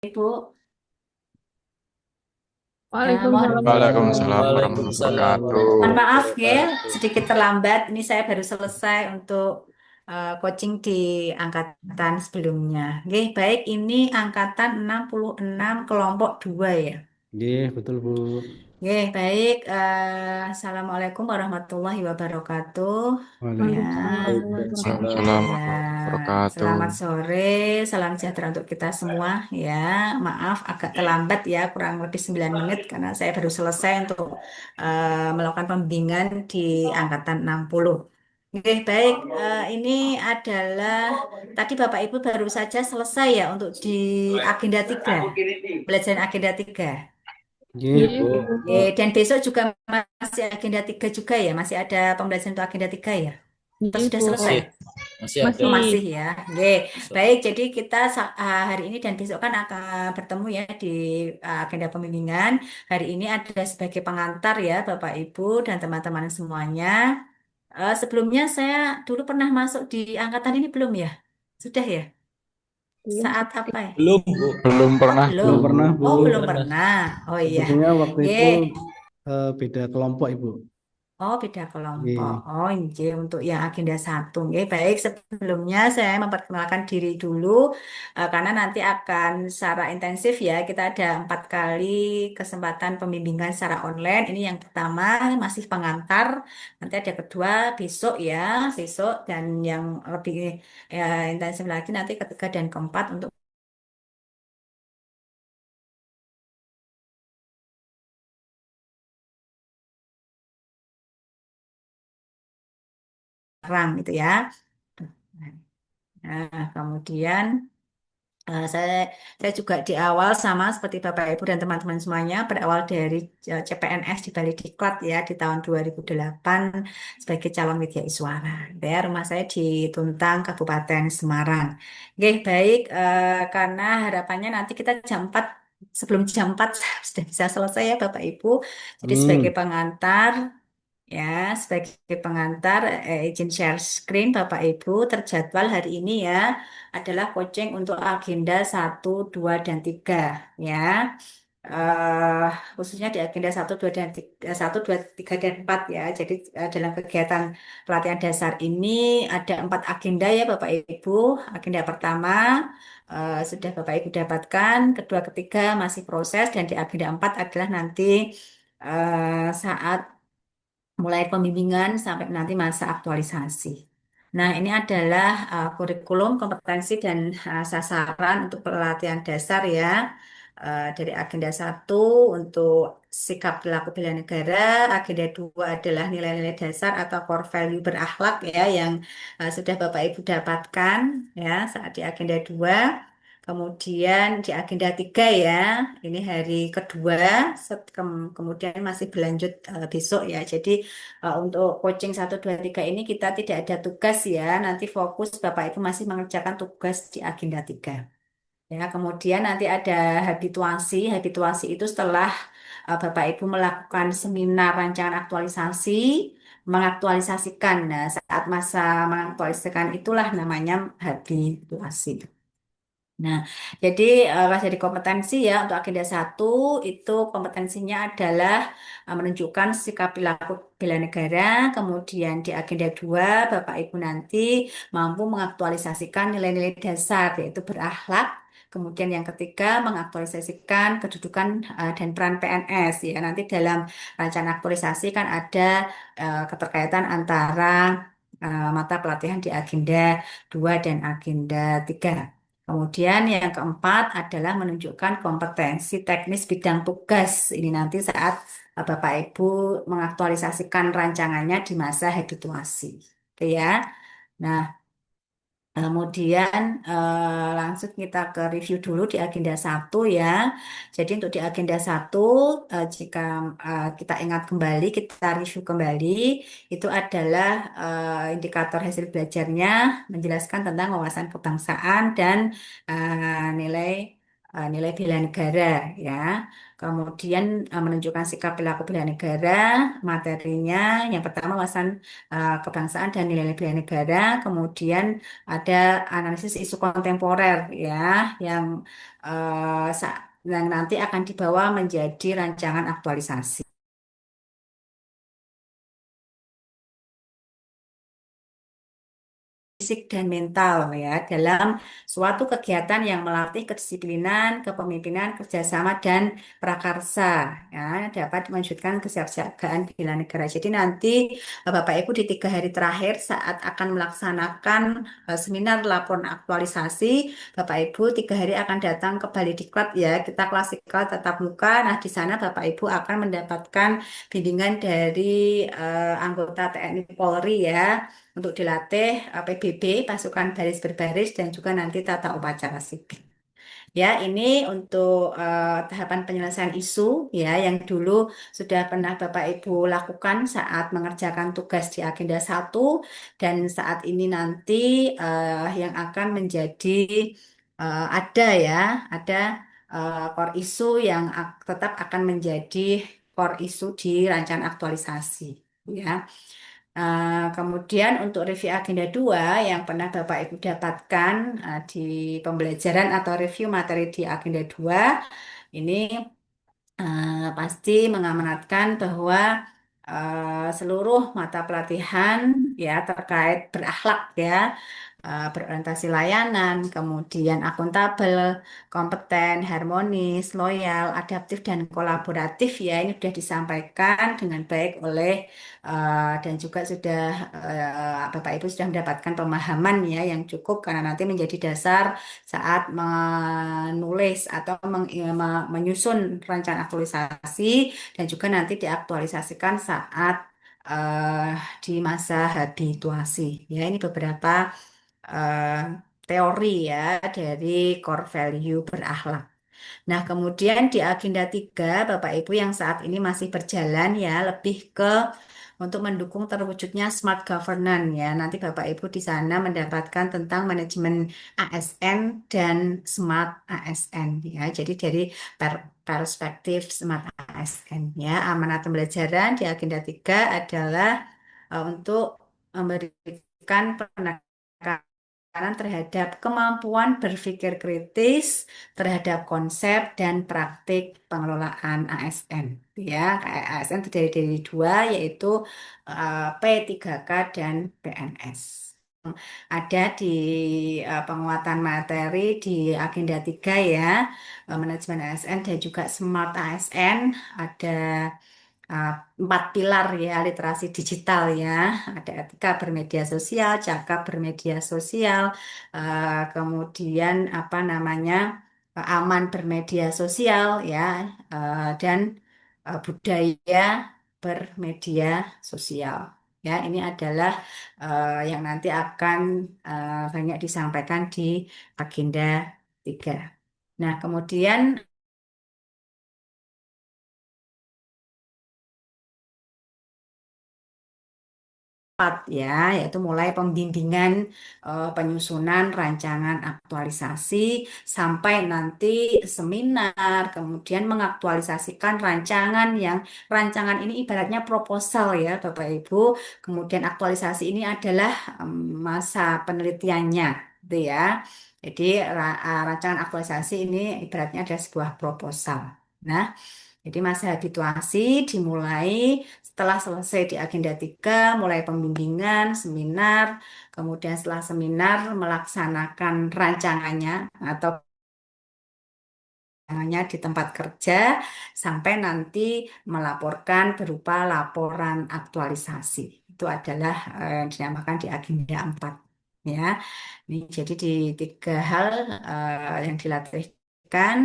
Ibu, Waalaikumsalam Waalaikumsalam warahmatullahi warahmatullahi mohon wabarakatuh. wabarakatuh. maaf ya, sedikit terlambat. Ini saya baru selesai untuk coaching di angkatan sebelumnya. Oke, baik. Ini angkatan 66 kelompok 2 ya. Nggih, betul Bu. Oke, baik. Assalamualaikum warahmatullahi wabarakatuh. Ya. Waalaikumsalam warahmatullahi wabarakatuh. Waalaikumsalam Ya, warahmatullahi wabarakatuh. selamat sore, salam sejahtera untuk kita semua ya. Maaf agak terlambat ya, kurang lebih 9 menit karena saya baru selesai untuk melakukan pembimbingan di angkatan 60. Oke, baik. Ini adalah tadi Bapak Ibu baru saja selesai ya untuk di agenda 3, pelajaran agenda 3. Nggih, Iya, Bu. Bu. Dan besok juga masih agenda 3 juga ya, masih ada pembelajaran untuk agenda 3 ya. Atau Iya, sudah Bu. selesai? Masih, masih ada. Oh, Masih. masih ya. Oke, baik. Jadi kita hari ini dan besok kan akan bertemu ya di agenda pembimbingan. Hari ini ada sebagai pengantar ya Bapak Ibu dan teman-teman semuanya. Sebelumnya saya dulu pernah masuk di angkatan ini belum ya? Sudah ya? Belum Saat sih. apa ya? Belum, Bu. Belum Oh, pernah, Bu. belum. Belum pernah, Bu. Oh, Belum belum pernah. pernah. Oh iya. Sepertinya waktu Oke. itu beda kelompok, Ibu. Oh, beda kelompok. Nggih. Oh, iya, untuk yang agenda 1. Oke, baik. Sebelumnya saya memperkenalkan diri dulu, karena nanti akan secara intensif ya. Kita ada 4 kali kesempatan pembimbingan secara online. Ini yang pertama, masih pengantar. Nanti ada kedua, besok ya, besok. Dan yang lebih intensif lagi nanti ketiga dan keempat untuk perang gitu ya. Nah, kemudian saya juga di awal sama seperti Bapak Ibu dan teman-teman semuanya berawal dari CPNS di Bali Diklat ya di tahun 2008 sebagai calon widya iswara. Ya, rumah saya di Tuntang, Kabupaten Semarang. Oke, baik, karena harapannya nanti kita jam 4 sebelum jam 4 sudah bisa selesai ya Bapak Ibu. Jadi sebagai Hmm. pengantar ya, sebagai pengantar, izin share screen Bapak Ibu, terjadwal hari ini ya adalah coaching untuk agenda 1, 2, dan 3 ya. eh Khususnya di agenda 1, 2, dan 3, 1, 2, 3, dan 4 ya. Jadi dalam kegiatan pelatihan dasar ini ada 4 agenda ya Bapak Ibu. Agenda pertama sudah Bapak Ibu dapatkan, kedua, ketiga masih proses, dan di agenda 4 adalah nanti saat mulai pembimbingan sampai nanti masa aktualisasi. Nah, ini adalah kurikulum, kompetensi, dan sasaran untuk pelatihan dasar ya. Dari agenda 1 untuk sikap perilaku bela negara, agenda 2 adalah nilai-nilai dasar atau core value berakhlak ya yang sudah Bapak Ibu dapatkan ya saat di agenda 2. Kemudian di agenda 3 ya, ini hari kedua, kemudian masih berlanjut besok ya. Jadi untuk coaching 1, 2, 3 ini kita tidak ada tugas ya. Nanti fokus Bapak Ibu masih mengerjakan tugas di agenda 3. Ya, kemudian nanti ada habituasi. Habituasi itu setelah Bapak Ibu melakukan seminar rancangan aktualisasi, mengaktualisasikan. Nah, saat masa mengaktualisasikan itulah namanya habituasi. Nah, jadi pas jadi kompetensi ya untuk agenda 1 itu kompetensinya adalah menunjukkan sikap perilaku bela negara. Kemudian di agenda 2 Bapak Ibu nanti mampu mengaktualisasikan nilai-nilai dasar yaitu berakhlak. Kemudian yang ketiga mengaktualisasikan kedudukan dan peran PNS ya. Nanti dalam rancangan aktualisasi kan ada keterkaitan antara mata pelatihan di agenda 2 dan agenda 3. Kemudian yang keempat adalah menunjukkan kompetensi teknis bidang tugas. Ini nanti saat Bapak Ibu mengaktualisasikan rancangannya di masa habituasi. Oke ya. Nah, kemudian langsung kita ke review dulu di agenda 1 ya. Jadi untuk di agenda 1 jika kita ingat kembali, kita review kembali, itu adalah indikator hasil belajarnya menjelaskan tentang wawasan kebangsaan dan nilai nilai bela negara ya. Kemudian menunjukkan sikap perilaku bela negara, materinya yang pertama wawasan kebangsaan dan nilai bela negara, kemudian ada analisis isu kontemporer ya yang yang nanti akan dibawa menjadi rancangan aktualisasi. Fisik dan mental ya dalam suatu kegiatan yang melatih kedisiplinan, kepemimpinan, kerjasama dan prakarsa ya dapat mewujudkan kesiapsiagaan bela negara. Jadi nanti Bapak Ibu di 3 hari terakhir saat akan melaksanakan seminar laporan aktualisasi, Bapak Ibu 3 hari akan datang ke Bali Diklat ya kita klasikal tatap muka. Nah di sana Bapak Ibu akan mendapatkan bimbingan dari anggota TNI Polri ya untuk dilatih PBB, pasukan baris berbaris, dan juga nanti tata upacara sipil. Ya, ini untuk tahapan penyelesaian isu ya yang dulu sudah pernah Bapak Ibu lakukan saat mengerjakan tugas di agenda 1 dan saat ini nanti yang akan menjadi ada ya, ada core isu yang tetap akan menjadi core isu di rancangan aktualisasi ya. Kemudian untuk review agenda 2 yang pernah Bapak Ibu dapatkan di pembelajaran atau review materi di agenda 2 ini pasti mengamanatkan bahwa seluruh mata pelatihan ya terkait berakhlak ya berorientasi layanan, kemudian akuntabel, kompeten, harmonis, loyal, adaptif, dan kolaboratif ya ini sudah disampaikan dengan baik oleh dan juga sudah Bapak Ibu sudah mendapatkan pemahaman ya yang cukup karena nanti menjadi dasar saat menulis atau menyusun rancangan aktualisasi dan juga nanti diaktualisasikan saat eh, di masa habituasi ya ini beberapa eh, teori ya dari core value berakhlak. Nah, kemudian di agenda 3, Bapak Ibu yang saat ini masih berjalan ya, lebih ke untuk mendukung terwujudnya smart governance ya. Nanti Bapak Ibu di sana mendapatkan tentang manajemen ASN dan smart ASN ya. Jadi dari perspektif smart ASN ya. Amanat pembelajaran di agenda 3 adalah untuk memberikan penekanan terhadap kemampuan berpikir kritis terhadap konsep dan praktik pengelolaan ASN. Ya, ASN terdiri dari 2 yaitu P3K dan PNS. Ada di penguatan materi di agenda 3 ya, manajemen ASN dan juga smart ASN ada uh, 4 pilar ya literasi digital ya ada etika bermedia sosial, cakap bermedia sosial, kemudian apa namanya aman bermedia sosial ya dan budaya bermedia sosial. Ya, ini adalah yang nanti akan banyak disampaikan di agenda 3. Nah, kemudian ya, yaitu mulai pembimbingan penyusunan rancangan aktualisasi sampai nanti seminar, kemudian mengaktualisasikan rancangan ini ibaratnya proposal ya Bapak Ibu. Kemudian aktualisasi ini adalah masa penelitiannya, gitu ya. Jadi rancangan aktualisasi ini ibaratnya adalah sebuah proposal. Nah, jadi masa habituasi dimulai setelah selesai di agenda 3, mulai pembimbingan, seminar, kemudian setelah seminar melaksanakan rancangannya atau rancangannya di tempat kerja sampai nanti melaporkan berupa laporan aktualisasi. Itu adalah yang dinamakan di agenda 4. Ya, ini jadi di 3 hal yang dilatihkan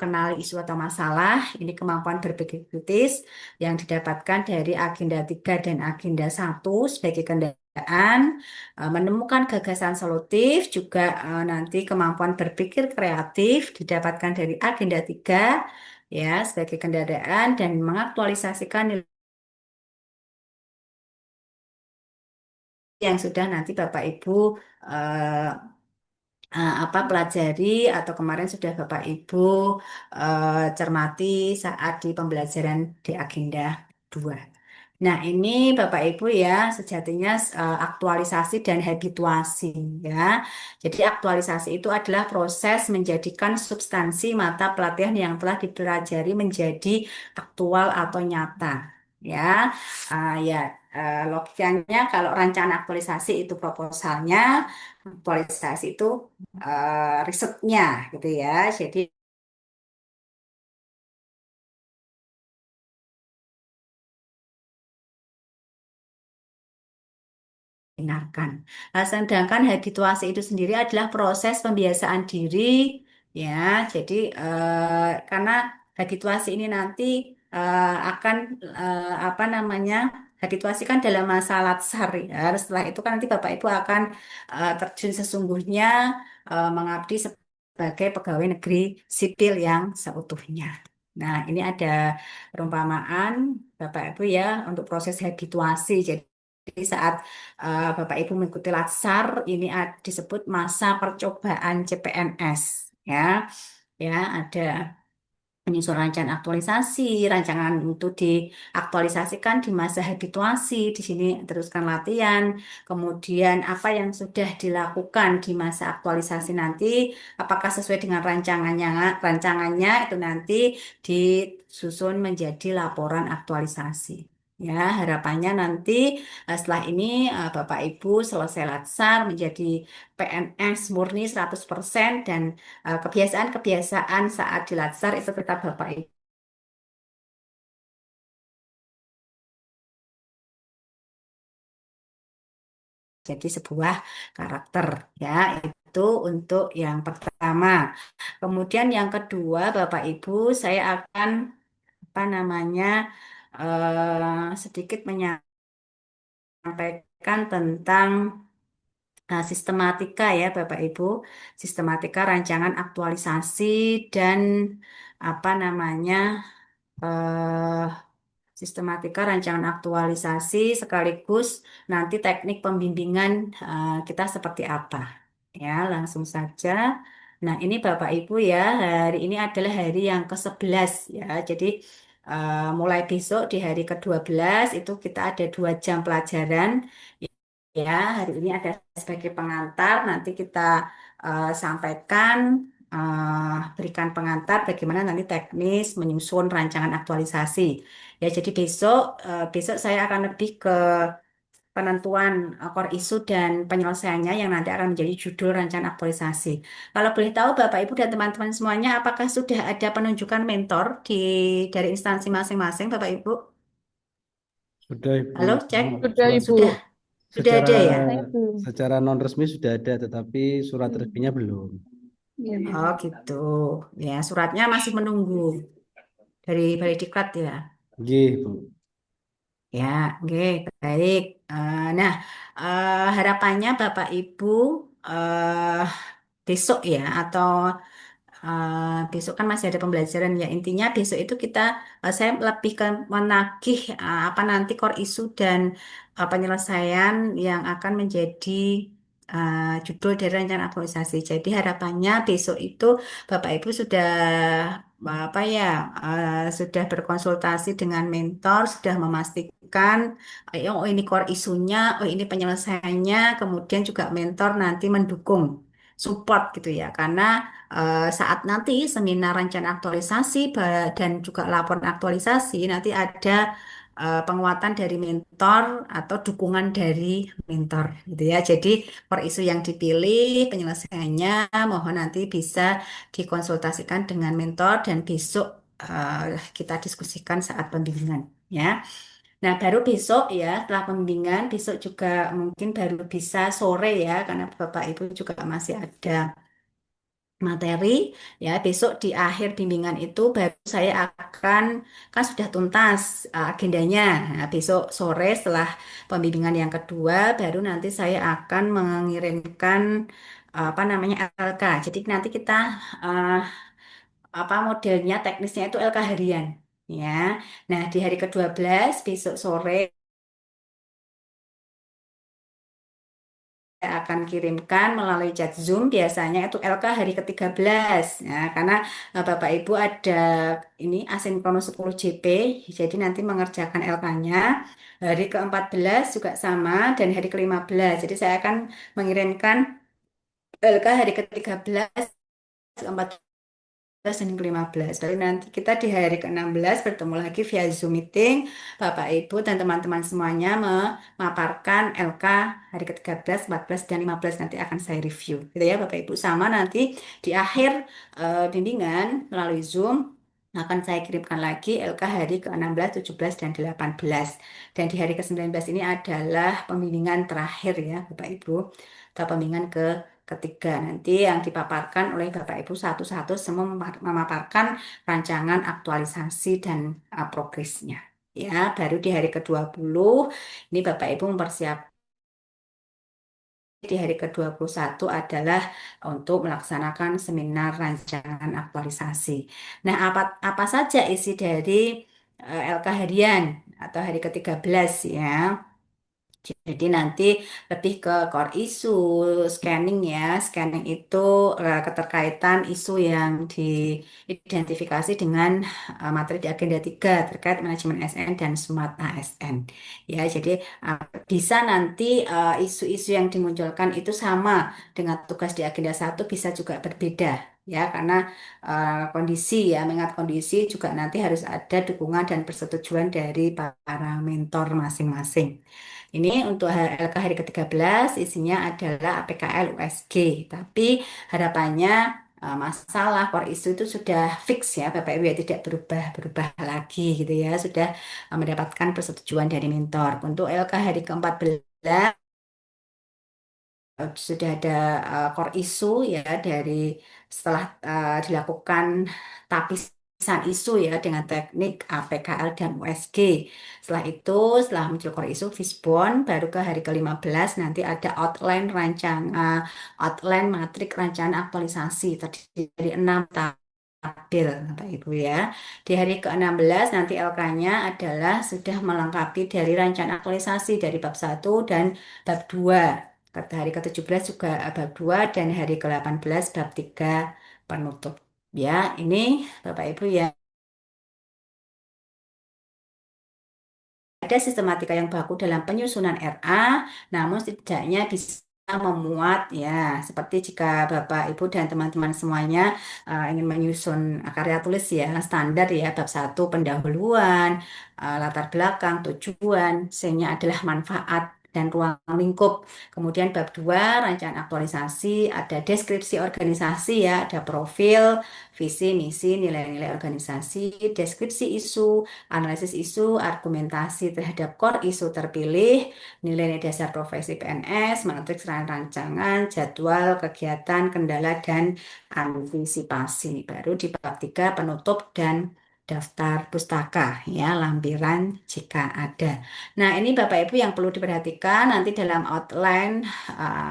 kenali isu atau masalah. Ini kemampuan berpikir kritis yang didapatkan dari agenda 3 dan agenda 1 sebagai kendaraan, menemukan gagasan solutif juga nanti kemampuan berpikir kreatif didapatkan dari agenda 3 ya sebagai kendaraan dan mengaktualisasikan nilai yang sudah nanti Bapak Ibu eh, apa pelajari atau kemarin sudah Bapak Ibu cermati saat di pembelajaran di agenda 2. Nah, ini Bapak Ibu ya, sejatinya aktualisasi dan habituasi ya. Jadi aktualisasi itu adalah proses menjadikan substansi mata pelatihan yang telah dipelajari menjadi aktual atau nyata. Ya, ya logikanya kalau rancangan aktualisasi itu proposalnya, aktualisasi itu risetnya gitu ya. Jadi dengarkan. Nah, sedangkan habituasi itu sendiri adalah proses pembiasaan diri, ya. Jadi karena habituasi ini nanti akan apa namanya? Habituasi kan dalam masa latsar ya. Setelah itu kan nanti Bapak Ibu akan terjun sesungguhnya mengabdi sebagai pegawai negeri sipil yang seutuhnya. Nah, ini ada perumpamaan Bapak Ibu ya untuk proses habituasi. Jadi saat Bapak Ibu mengikuti latsar ini disebut masa percobaan CPNS ya. Ya, ada menyusun rancangan aktualisasi, rancangan itu diaktualisasikan di masa habituasi, di sini teruskan latihan, kemudian apa yang sudah dilakukan di masa aktualisasi nanti, apakah sesuai dengan rancangannya itu nanti disusun menjadi laporan aktualisasi. Ya, harapannya nanti setelah ini Bapak Ibu selesai latsar menjadi PNS murni 100% dan kebiasaan-kebiasaan saat di Latsar itu tetap Bapak Ibu jadi sebuah karakter ya itu untuk yang pertama. Kemudian yang kedua Bapak Ibu saya akan apa namanya sedikit menyampaikan tentang sistematika ya Bapak Ibu, sistematika rancangan aktualisasi dan apa namanya eh, sistematika rancangan aktualisasi sekaligus nanti teknik pembimbingan kita seperti apa. Ya, langsung saja. Nah, ini Bapak Ibu ya, hari ini adalah hari yang ke-11 ya. Jadi mulai besok di hari ke-12 itu kita ada 2 jam pelajaran. Ya, hari ini ada sebagai pengantar, nanti kita sampaikan, berikan pengantar bagaimana nanti teknis menyusun rancangan aktualisasi. Ya, jadi besok saya akan lebih ke penentuan core isu dan penyelesaiannya yang nanti akan menjadi judul rancangan aktualisasi. Kalau boleh tahu Bapak Ibu dan teman-teman semuanya, apakah sudah ada penunjukan mentor dari instansi masing-masing, Bapak Ibu? Sudah Ibu. Halo, cek. Sudah Ibu. Sudah, sudah Secara ada ya? Saya belum. secara non resmi sudah ada, tetapi surat resminya belum. Iya, Bu. Oh gitu. Ya, suratnya masih menunggu dari Balai ya. Nggih, Bu. Ya, oke, baik. Nah, harapannya Bapak Ibu eh, besok ya atau besok kan masih ada pembelajaran ya. Intinya besok itu saya lebih ke menagih apa nanti core isu dan penyelesaian yang akan menjadi judul dari rencana aktualisasi. Jadi harapannya besok itu Bapak Ibu sudah apa ya sudah berkonsultasi dengan mentor, sudah memastikan oh ini core isunya, oh ini penyelesaiannya, kemudian juga mentor nanti mendukung support gitu ya. Karena saat nanti seminar rencana aktualisasi dan juga laporan aktualisasi nanti ada penguatan dari mentor atau dukungan dari mentor gitu ya. Jadi per isu yang dipilih penyelesaiannya mohon nanti bisa dikonsultasikan dengan mentor dan besok kita diskusikan saat pembimbingan ya. Nah, baru besok ya, setelah pembimbingan, besok juga mungkin baru bisa sore ya, karena Bapak Ibu juga masih ada materi ya besok di akhir bimbingan itu baru saya akan kan sudah tuntas agendanya. Nah, besok sore setelah pembimbingan yang kedua baru nanti saya akan mengirimkan apa namanya LK. Jadi nanti kita eh, apa modelnya teknisnya itu LK harian ya. Nah, di hari ke-12 besok sore akan kirimkan melalui chat Zoom biasanya itu LK hari ke-13. Nah, karena Bapak Ibu ada ini asinkronus 10 JP, jadi nanti mengerjakan LK-nya hari ke-14 juga sama dan hari ke-15. Jadi saya akan mengirimkan LK hari ke-13, dan ke-15. Lalu nanti kita di hari ke-16 bertemu lagi via Zoom meeting. Bapak, Ibu, dan teman-teman semuanya memaparkan LK hari ke-13, 14, dan 15 nanti akan saya review. Gitu ya Bapak Ibu. Sama nanti di akhir bimbingan melalui Zoom akan saya kirimkan lagi LK hari ke-16, 17, dan 18. Dan di hari ke-19 ini adalah pembimbingan terakhir ya Bapak Ibu. Atau pembimbingan ketiga nanti yang dipaparkan oleh Bapak Ibu satu-satu semua memaparkan rancangan aktualisasi dan progresnya. Ya, baru di hari ke-20 ini Bapak Ibu mempersiapkan di hari ke-21 adalah untuk melaksanakan seminar rancangan aktualisasi. Nah, apa saja isi dari LK harian atau hari ke-13 ya? Jadi nanti lebih ke core issue, scanning ya. Scanning itu keterkaitan isu yang diidentifikasi dengan materi di agenda 3 terkait manajemen ASN dan smart ASN. Ya, jadi uh, bisa nanti isu-isu yang dimunculkan itu sama dengan tugas di agenda 1 bisa juga berbeda. Ya, karena kondisi ya, mengingat kondisi juga nanti harus ada dukungan dan persetujuan dari para mentor masing-masing. Ini untuk LK hari ke-13 isinya adalah APKL USG. Tapi harapannya masalah core issue itu sudah fix ya Bapak Ibu ya tidak berubah-berubah lagi gitu ya. Sudah mendapatkan persetujuan dari mentor. Untuk LK hari ke-14 sudah ada core issue ya dari setelah dilakukan tapisan isu ya dengan teknik APKL dan USG. Setelah itu, setelah muncul core issue Fishbone, baru ke hari ke-15 nanti ada outline matrik rancangan aktualisasi terdiri dari 6 tabel Bapak Ibu ya. Di hari ke-16 nanti LK-nya adalah sudah melengkapi dari rancangan aktualisasi dari bab 1 dan bab 2. Kata hari ke-17 juga bab 2 dan hari ke-18 bab 3 penutup. Ya, ini Bapak Ibu ya. Ada sistematika yang baku dalam penyusunan RA, namun setidaknya bisa memuat ya, seperti jika Bapak, Ibu, dan teman-teman semuanya ingin menyusun karya tulis ya, standar ya, bab 1 pendahuluan, latar belakang, tujuan, C-nya adalah manfaat dan ruang lingkup. Kemudian bab 2 rancangan aktualisasi, ada deskripsi organisasi ya, ada profil, visi, misi, nilai-nilai organisasi, deskripsi isu, analisis isu, argumentasi terhadap core isu terpilih, nilai dasar profesi PNS, matriks rancangan, jadwal, kegiatan, kendala, dan antisipasi. Baru di bab 3 penutup dan daftar pustaka ya, lampiran jika ada. Nah, ini Bapak Ibu yang perlu diperhatikan nanti dalam outline,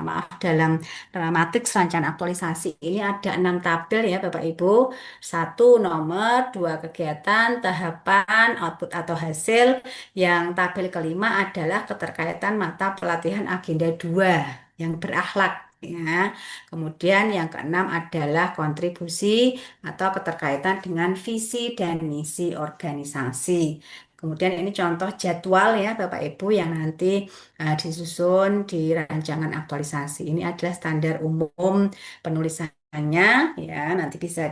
maaf dalam matriks rancangan aktualisasi ini ada 6 tabel ya Bapak Ibu. Satu nomor, dua kegiatan, tahapan, output atau hasil. Yang tabel kelima adalah keterkaitan mata pelatihan agenda 2 yang berakhlak. Ya. Kemudian yang keenam adalah kontribusi atau keterkaitan dengan visi dan misi organisasi. Kemudian ini contoh jadwal ya Bapak Ibu yang nanti disusun di rancangan aktualisasi. Ini adalah standar umum penulisannya ya, nanti bisa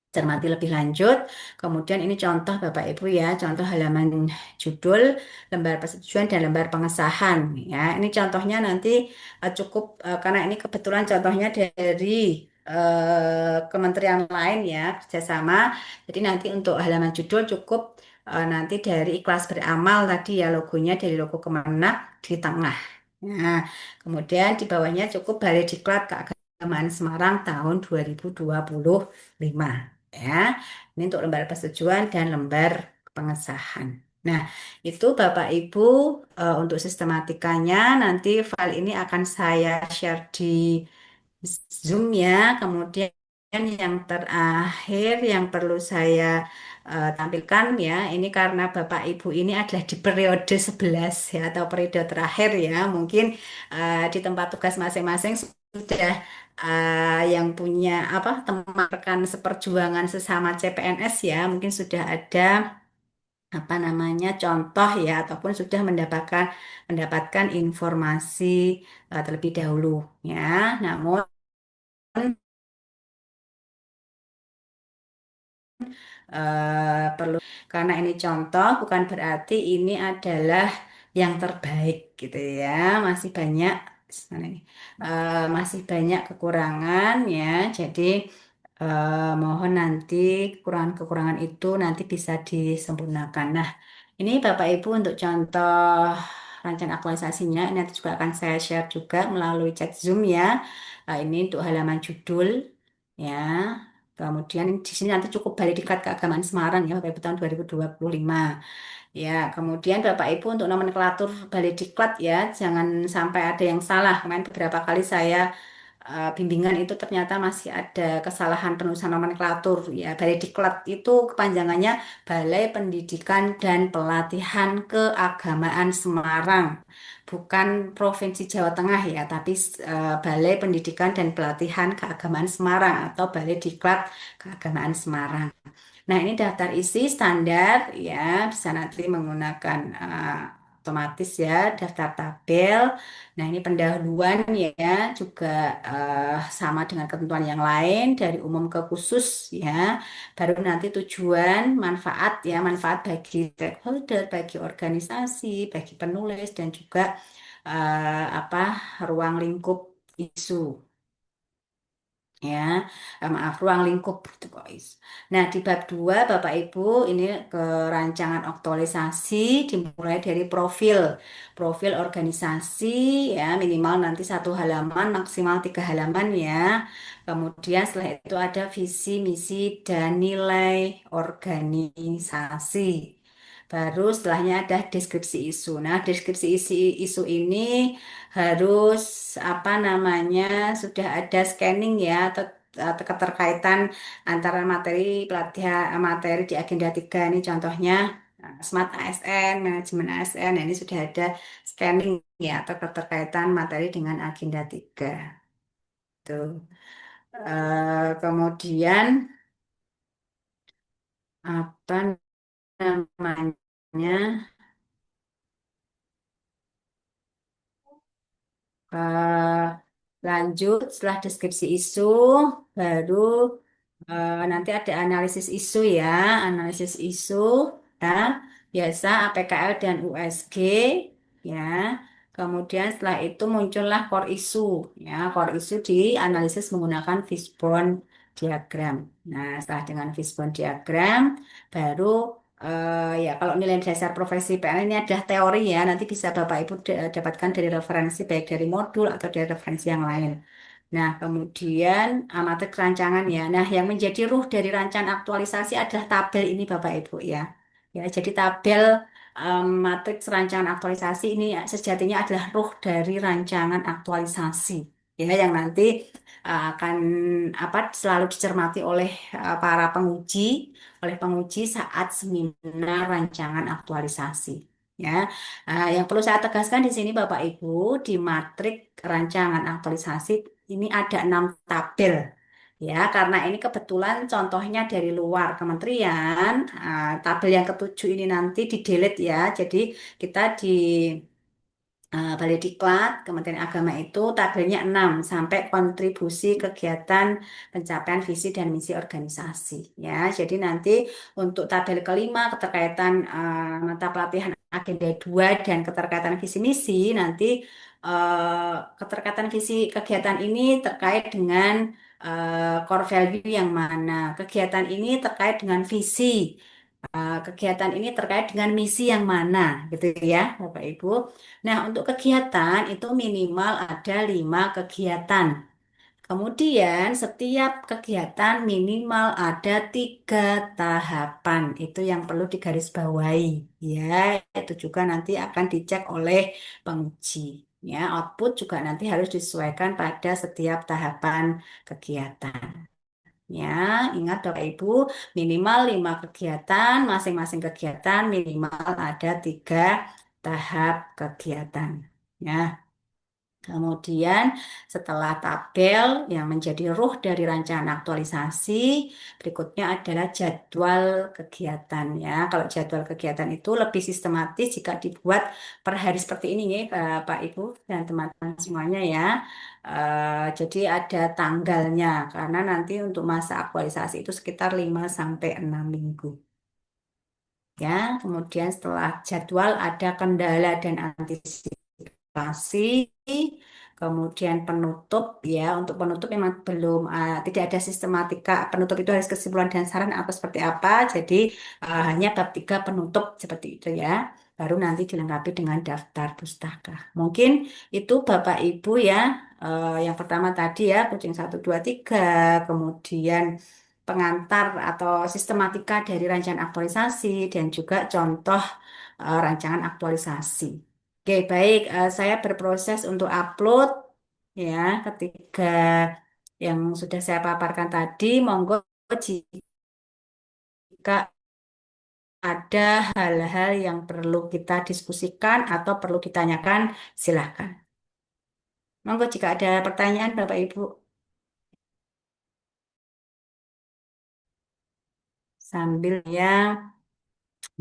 cermati lebih lanjut. Kemudian ini contoh Bapak Ibu ya, contoh halaman judul, lembar persetujuan dan lembar pengesahan ya. Ini contohnya nanti cukup karena ini kebetulan contohnya dari kementerian lain ya, kerjasama. Jadi nanti untuk halaman judul cukup nanti dari Ikhlas Beramal tadi ya logonya dari logo Kemenak di tengah. Nah, kemudian di bawahnya cukup Balai Diklat Keagamaan Semarang tahun 2025 ya. Ini untuk lembar persetujuan dan lembar pengesahan. Nah, itu Bapak Ibu untuk sistematikanya nanti file ini akan saya share di Zoom ya. Kemudian yang terakhir yang perlu saya tampilkan ya, ini karena Bapak Ibu ini adalah di periode 11 ya atau periode terakhir ya, mungkin di tempat tugas masing-masing sudah yang punya apa teman rekan seperjuangan sesama CPNS ya, mungkin sudah ada apa namanya contoh ya ataupun sudah mendapatkan informasi terlebih dahulu ya. Namun perlu karena ini contoh bukan berarti ini adalah yang terbaik gitu ya. Masih banyak mana ini? Masih banyak kekurangan ya. Jadi mohon nanti kekurangan-kekurangan itu nanti bisa disempurnakan. Nah, ini Bapak Ibu untuk contoh rancangan aktualisasinya ini nanti juga akan saya share juga melalui chat Zoom ya. Ini untuk halaman judul ya. Kemudian di sini nanti cukup balik diklat keagamaan Semarang ya Bapak Ibu tahun 2025. Ya, kemudian Bapak Ibu untuk nomenklatur balik diklat ya, jangan sampai ada yang salah. Kemarin beberapa kali saya bimbingan itu ternyata masih ada kesalahan penulisan nomenklatur ya. Balai Diklat itu kepanjangannya Balai Pendidikan dan Pelatihan Keagamaan Semarang, bukan Provinsi Jawa Tengah ya, tapi Balai Pendidikan dan Pelatihan Keagamaan Semarang atau Balai Diklat Keagamaan Semarang. Nah, ini daftar isi standar ya, bisa nanti menggunakan otomatis ya, daftar tabel. Nah, ini pendahuluan ya, juga sama dengan ketentuan yang lain dari umum ke khusus ya. Baru nanti tujuan, manfaat ya, manfaat bagi stakeholder, bagi organisasi, bagi penulis dan juga apa ruang lingkup isu. Ya, maaf, ruang lingkup itu kok Nah, di bab 2 Bapak Ibu ini ke rancangan aktualisasi dimulai dari profil organisasi ya minimal nanti 1 halaman maksimal 3 halaman ya. Kemudian setelah itu ada visi misi dan nilai organisasi. Baru setelahnya ada deskripsi isu. Nah, deskripsi isu ini harus apa namanya sudah ada scanning ya atau keterkaitan antara materi pelatihan materi di agenda 3 ini contohnya Smart ASN, manajemen ASN. Nah, ini sudah ada scanning ya atau keterkaitan materi dengan agenda 3. Tuh. Kemudian apa namanya? eh, Lanjut setelah deskripsi isu, baru nanti ada analisis isu ya, analisis isu ya, biasa APKL dan USG ya. Kemudian setelah itu muncullah core isu ya, core isu dianalisis menggunakan fishbone diagram. Nah, setelah dengan fishbone diagram, baru ya, kalau nilai dasar profesi PNL ini adalah teori ya, nanti bisa Bapak Ibu dapatkan dari referensi baik dari modul atau dari referensi yang lain. Nah, kemudian amati rancangan ya. Nah, yang menjadi ruh dari rancangan aktualisasi adalah tabel ini Bapak Ibu ya. Ya, jadi tabel matriks rancangan aktualisasi ini sejatinya adalah ruh dari rancangan aktualisasi. Ya, yang nanti akan apa selalu dicermati oleh para penguji saat seminar rancangan aktualisasi. Ya, yang perlu saya tegaskan di sini Bapak Ibu di matrik rancangan aktualisasi ini ada 6 tabel. Ya, karena ini kebetulan contohnya dari luar kementerian, tabel yang ketujuh ini nanti di delete ya. Jadi kita di Balai Diklat, Kementerian Agama itu tabelnya 6 sampai kontribusi kegiatan pencapaian visi dan misi organisasi. Ya, jadi nanti untuk tabel kelima keterkaitan mata pelatihan agenda 2 dan keterkaitan visi misi nanti keterkaitan visi kegiatan ini terkait dengan core value yang mana. Kegiatan ini terkait dengan visi. Kegiatan ini terkait dengan misi yang mana, gitu ya, Bapak Ibu. Nah, untuk kegiatan itu minimal ada 5 kegiatan. Kemudian setiap kegiatan minimal ada 3 tahapan. Itu yang perlu digarisbawahi. Ya, itu juga nanti akan dicek oleh penguji. Ya, output juga nanti harus disesuaikan pada setiap tahapan kegiatan. Ya, ingat Bapak Ibu, minimal 5 kegiatan, masing-masing kegiatan minimal ada 3 tahap kegiatan. Ya, kemudian setelah tabel yang menjadi ruh dari rancangan aktualisasi, berikutnya adalah jadwal kegiatan ya. Kalau jadwal kegiatan itu lebih sistematis jika dibuat per hari seperti ini ya, Bapak Ibu dan teman-teman semuanya ya. Jadi ada tanggalnya karena nanti untuk masa aktualisasi itu sekitar 5 sampai 6 minggu. Ya, kemudian setelah jadwal ada kendala dan antisipasi, kemudian penutup ya. Untuk penutup memang belum tidak ada sistematika. Penutup itu harus kesimpulan dan saran atau seperti apa. Jadi hanya bab 3 penutup seperti itu ya. Baru nanti dilengkapi dengan daftar pustaka. Mungkin itu Bapak Ibu ya. Yang pertama tadi ya, kucing 1, 2, 3, kemudian pengantar atau sistematika dari rancangan aktualisasi dan juga contoh rancangan aktualisasi. Oke, baik. Saya berproses untuk upload ya ketika yang sudah saya paparkan tadi. Monggo jika ada hal-hal yang perlu kita diskusikan atau perlu ditanyakan, silahkan. Monggo jika ada pertanyaan, Bapak Ibu, sambil ya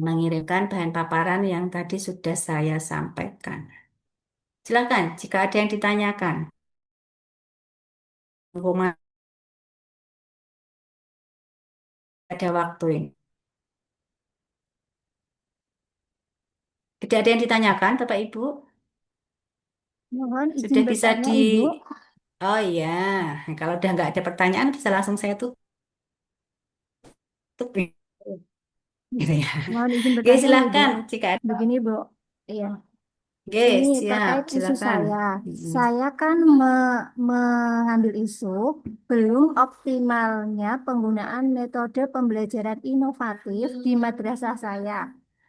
mengirimkan bahan paparan yang tadi sudah saya sampaikan. Silakan jika ada yang ditanyakan. Mumpung ada waktu ini. Tidak ada yang ditanyakan, Bapak Ibu? Mohon izin Sudah bisa bertanya, di... Ibu. Oh iya, kalau udah nggak ada pertanyaan bisa langsung saya tutup gitu ya. Mohon izin Oke, bertanya, Ibu. silahkan jika ada. Begini, Bu. Iya. Oke, Ini siap, terkait isu silakan. saya. Mm-mm. Saya kan mengambil isu belum optimalnya penggunaan metode pembelajaran inovatif di madrasah saya.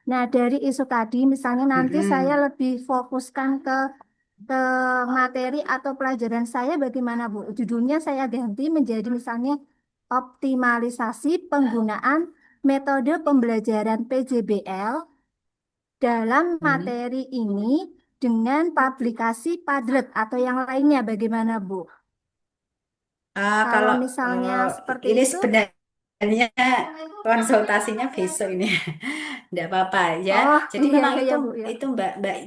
Nah, dari isu tadi, misalnya nanti saya Mm-mm. lebih fokuskan ke materi atau pelajaran saya bagaimana, Bu? Judulnya saya ganti menjadi misalnya optimalisasi penggunaan metode pembelajaran PJBL dalam Mm. materi ini dengan publikasi Padlet atau yang lainnya bagaimana, Bu? Kalau Kalau misalnya seperti ini itu, sebenarnya konsultasinya besok ini, tidak apa-apa ya. oh Jadi iya memang iya itu ya, Bu ya. itu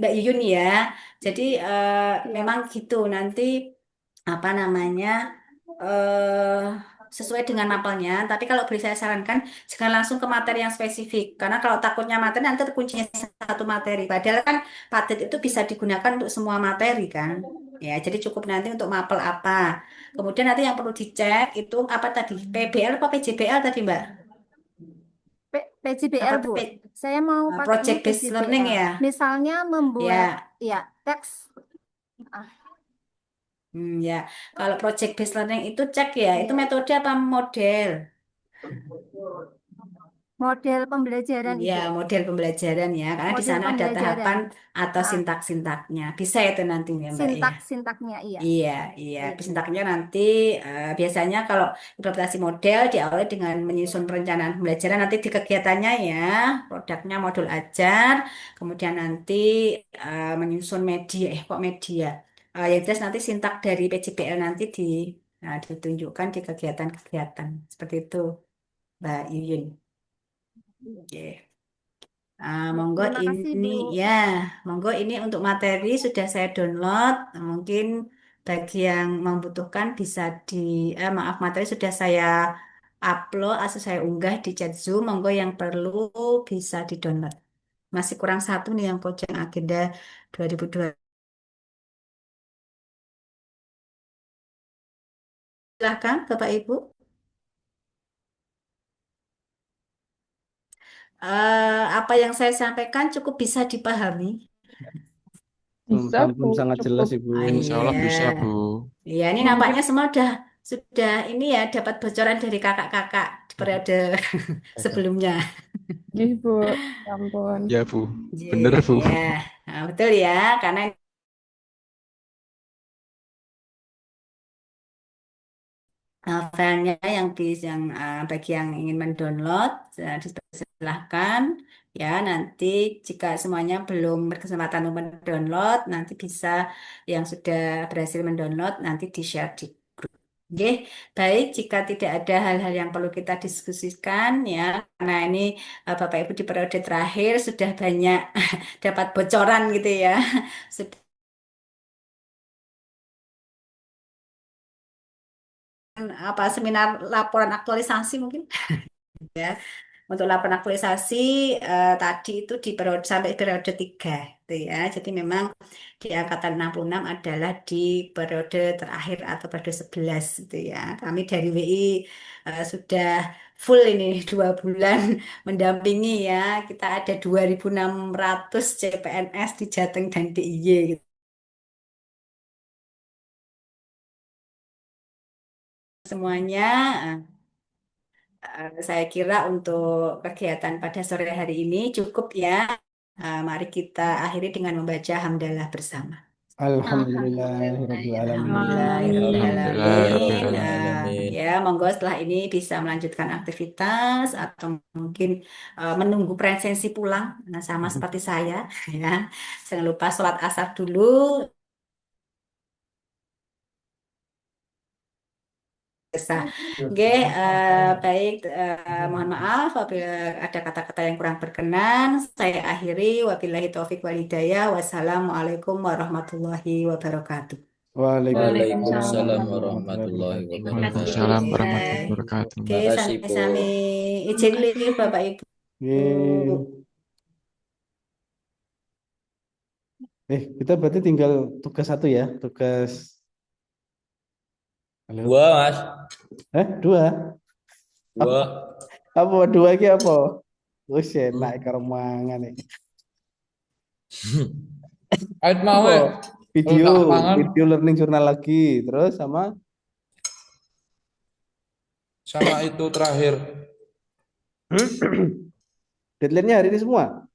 Mbak Yuyun ya. Jadi Iya. memang gitu nanti apa namanya eh sesuai dengan mapelnya. Tapi kalau beri saya sarankan jangan langsung ke materi yang spesifik karena kalau takutnya materi nanti terkuncinya satu materi. Padahal kan padet itu bisa digunakan untuk semua materi kan. Ya, jadi cukup nanti untuk mapel apa. Kemudian nanti yang perlu dicek itu apa tadi? PBL apa PJBL tadi Mbak? PJBL, Apa Bu. Saya mau pakainya project based learning PJBL. ya? Misalnya membuat Ya, ya teks ah, ya. Kalau project based learning itu cek ya, itu metode apa model? model pembelajaran, Ya, Ibu. model pembelajaran ya, karena di Model sana ada pembelajaran. tahapan atau Ah, sintak-sintaknya. Bisa itu nantinya, Mbak ya. sintaknya iya. Iya, iya. Iya, Bu. Sintaknya nanti biasanya kalau implementasi model diawali dengan menyusun perencanaan pembelajaran nanti di kegiatannya ya, produknya modul ajar, kemudian nanti menyusun media, kok media. Yang jelas nanti sintak dari PJBL nanti ditunjukkan di kegiatan-kegiatan seperti itu, Mbak Yuyun. Oke. Monggo Terima kasih, ini Bu. ya, monggo ini untuk materi sudah saya download. Mungkin bagi yang membutuhkan bisa maaf materi sudah saya upload atau saya unggah di chat Zoom. Monggo yang perlu bisa di-download. Masih kurang satu nih yang Pojang Agenda 2002. Silahkan Bapak Ibu. Apa yang saya sampaikan cukup bisa dipahami. Bisa, Bu. Belum sangat jelas, Cukup. Ibu. Ah, Insya Allah bisa, iya. Bu. Iya, ini nampaknya Mungkin, semua sudah ini ya dapat bocoran dari kakak-kakak di periode sebelumnya. gih, Bu. Ya ampun. Ya, Bu. Iya, Bener, Bu. iya. Nah, betul ya, karena filenya yang bagi yang ingin mendownload silahkan ya. Nanti jika semuanya belum berkesempatan untuk mendownload, nanti bisa yang sudah berhasil mendownload nanti di-share di grup. Oke, baik. Jika tidak ada hal-hal yang perlu kita diskusikan ya, karena ini Bapak Ibu di periode terakhir sudah banyak dapat bocoran gitu ya, sudah apa seminar laporan aktualisasi mungkin ya. Untuk laporan aktualisasi tadi itu di periode sampai periode 3 gitu ya. Jadi memang di angkatan 66 adalah di periode terakhir atau periode 11 gitu ya. Kami dari WI sudah full ini 2 bulan mendampingi ya. Kita ada 2.600 CPNS di Jateng dan DIY gitu. Semuanya saya kira untuk kegiatan pada sore hari ini cukup ya. Mari kita akhiri dengan membaca hamdalah bersama. Alhamdulillahirabbil alamin. Alhamdulillahirrahmanirrahim. Alhamdulillahirrahmanirrahim. Ya, monggo setelah ini bisa melanjutkan aktivitas atau mungkin menunggu presensi pulang. Nah, sama seperti saya ya. Jangan lupa sholat asar dulu. Oke, baik. Mohon maaf apabila ada kata-kata yang kurang berkenan. Saya akhiri. Wabillahi taufik wal hidayah. Wassalamualaikum warahmatullahi wabarakatuh. Waalaikumsalam Waalaikumsalam. warahmatullahi Waalaikumsalam wabarakatuh. warahmatullahi Waalaikumsalam wabarakatuh. Oke, Makasih, Bu. sami-sami izin live Bapak Ibu. Yeay. Kita berarti tinggal tugas satu ya, tugas. Halo. Dua, Mas. Dua. Dua. Apa dua iki apa? Wis enak karo mangan iki. Ait mau Apa? Video, tak mangan. video learning jurnal lagi, terus sama itu terakhir. deadline-nya hari ini semua.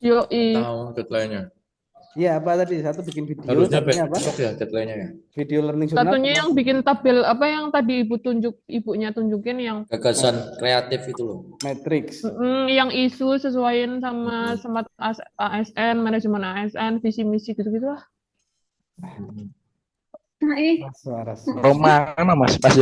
Yoi. Tahu deadline-nya. Iya, apa tadi? Satu bikin video, Harusnya satunya apa? besok ya deadline-nya ya. Video learning jurnal Satunya sama yang bikin tabel apa yang tadi ibunya tunjukin yang Gagasan kreatif itu loh. matrix. yang isu sesuaiin sama smart ASN, manajemen ASN, visi misi gitu-gitu lah. Suara. Roma, Mas, pas